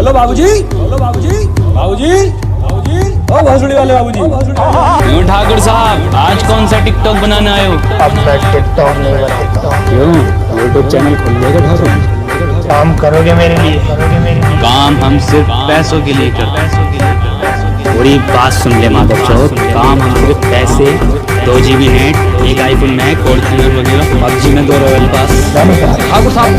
बोलो बाबूजी, बोलो बाबूजी, बाबूजी, बाबूजी, ओ भोसड़ी वाले बाबूजी। क्यों ठाकुर साहब, आज कौन सा टिकटॉक बनाने आए हो? अब मैं टिकटॉक नहीं बनाता। क्यों, यूट्यूब चैनल खोल लेगा ठाकुर? काम करोगे मेरे लिए? काम हम सिर्फ पैसों के लिए करते हैं। पूरी बात सुन ले माधव चौथ, काम हम सिर्फ पैसे, 2 GB नेट, एक आईफोन मैक, फॉर्च्यूनर वगैरह, PUBG में 2 रॉयल पास। ठाकुर साहब